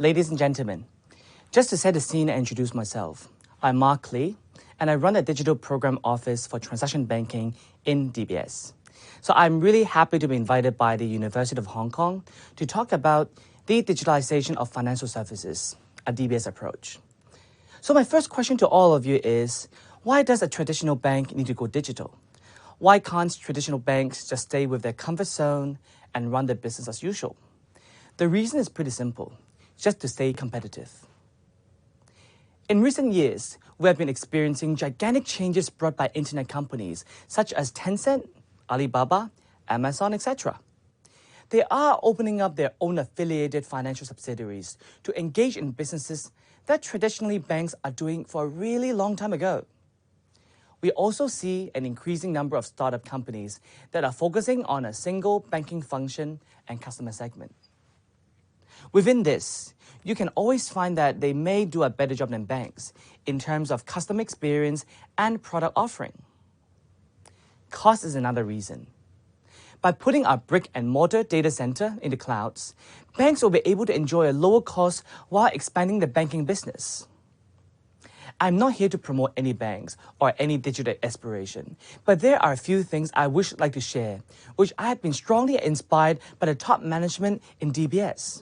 Ladies and gentlemen, just to set the scene and introduce myself, I'm Mark Lee, and I run a digital program office for transaction banking in DBS. So I'm really happy to be invited by the University of Hong Kong to talk about the digitalization of financial services, a DBS approach. So my first question to all of you is, why does a traditional bank need to go digital? Why can't traditional banks just stay with their comfort zone and run their business as usual? The reason is pretty simple, just to stay competitive. In recent years, we have been experiencing gigantic changes brought by internet companies such as Tencent, Alibaba, Amazon, etc. They are opening up their own affiliated financial subsidiaries to engage in businesses that traditionally banks are doing for a really long time ago. We also see an increasing number of startup companies that are focusing on a single banking function and customer segment. Within this, you can always find that they may do a better job than banks in terms of customer experience and product offering. Cost is another reason. By putting our brick and mortar data center in the clouds, banks will be able to enjoy a lower cost while expanding the banking business. I'm not here to promote any banks or any digital aspiration, but there are a few things I would like to share, which I have been strongly inspired by the top management in DBS.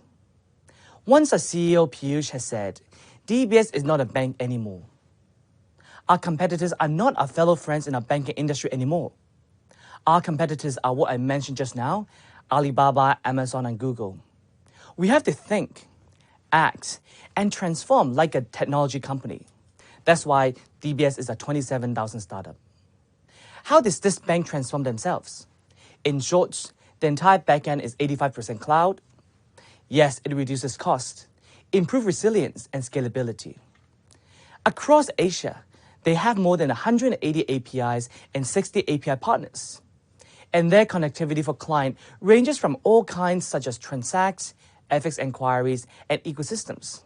Once our CEO Piyush has said, DBS is not a bank anymore. Our competitors are not our fellow friends in our banking industry anymore. Our competitors are what I mentioned just now, Alibaba, Amazon, and Google. We have to think, act, and transform like a technology company. That's why DBS is a 27,000 startup. How does this bank transform themselves? In short, the entire backend is 85% cloud. Yes, it reduces cost, improves resilience and scalability. Across Asia, they have more than 180 APIs and 60 API partners. And their connectivity for client ranges from all kinds such as transacts, FX inquiries, and ecosystems.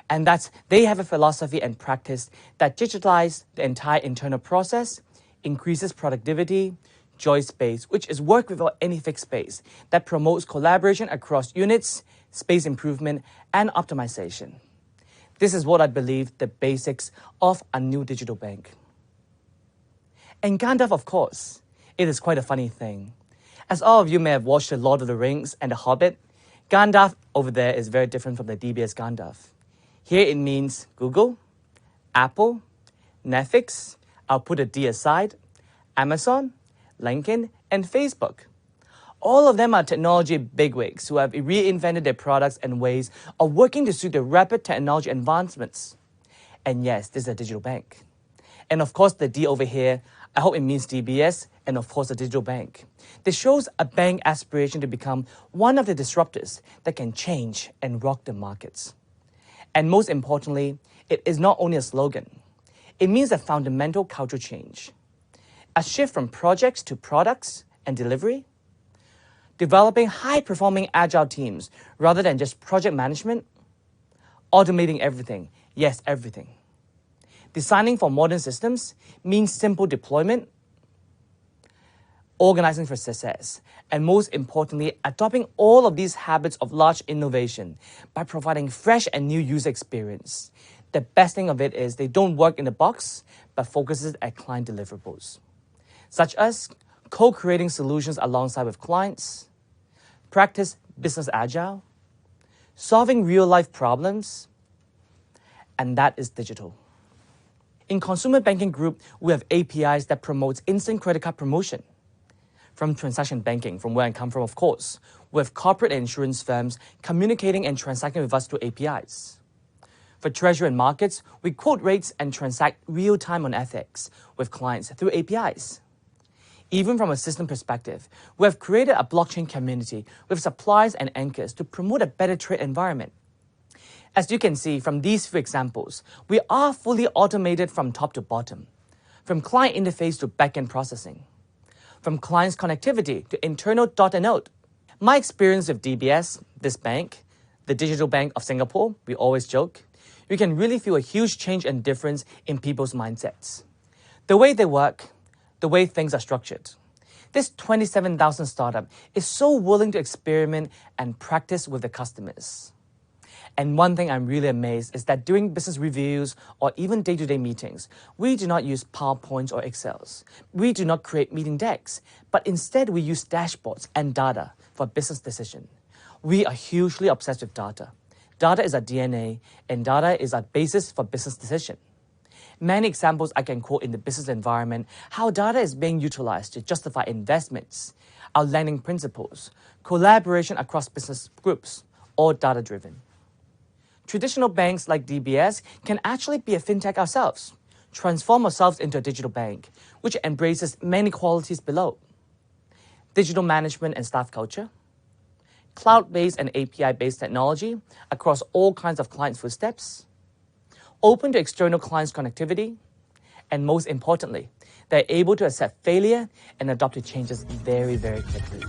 And they have a philosophy and practice that digitalize the entire internal process, increases productivity, joy space, which is work without any fixed space, that promotes collaboration across units, space improvement, and optimization. This is what I believe the basics of a new digital bank. And Gandalf, of course, it is quite a funny thing. As all of you may have watched The Lord of the Rings and The Hobbit, Gandalf over there is very different from the DBS Gandalf. Here it means Google, Apple, Netflix, I'll put a D aside, Amazon, LinkedIn, and Facebook. All of them are technology bigwigs who have reinvented their products and ways of working to suit the rapid technology advancements. And yes, this is a digital bank. And of course, the D over here, I hope it means DBS, and of course, a digital bank. This shows a bank aspiration to become one of the disruptors that can change and rock the markets. And most importantly, it is not only a slogan. It means a fundamental cultural change. A shift from projects to products and delivery. Developing high-performing agile teams rather than just project management. Automating everything. Yes, everything. Designing for modern systems means simple deployment. Organizing for success. And most importantly, adopting all of these habits of large innovation by providing fresh and new user experience. The best thing of it is they don't work in the box, but focuses at client deliverables, such as co-creating solutions alongside with clients, practice business agile, solving real-life problems, and that is digital. In Consumer Banking Group, we have APIs that promotes instant credit card promotion. From transaction banking, from where I come from, of course, with corporate and insurance firms communicating and transacting with us through APIs. For treasury and markets, we quote rates and transact real-time on FX with clients through APIs. Even from a system perspective, we have created a blockchain community with suppliers and anchors to promote a better trade environment. As you can see from these few examples, we are fully automated from top to bottom, from client interface to backend processing, from client's connectivity to internal dot and node. My experience with DBS, this bank, the digital bank of Singapore, we always joke, you can really feel a huge change and difference in people's mindsets. The way they work, the way things are structured. This 27,000 startup is so willing to experiment and practice with the customers. And one thing I'm really amazed is that during business reviews or even day-to-day meetings, we do not use PowerPoints or Excels. We do not create meeting decks, but instead we use dashboards and data for business decision. We are hugely obsessed with data. Data is our DNA, and data is our basis for business decision. Many examples I can quote in the business environment, how data is being utilized to justify investments, our lending principles, collaboration across business groups, or data-driven. Traditional banks like DBS can actually be a fintech ourselves, transform ourselves into a digital bank, which embraces many qualities below. Digital management and staff culture, cloud-based and API-based technology across all kinds of client footsteps, open to external clients' connectivity, and most importantly, they're able to accept failure and adopt to changes very, very quickly.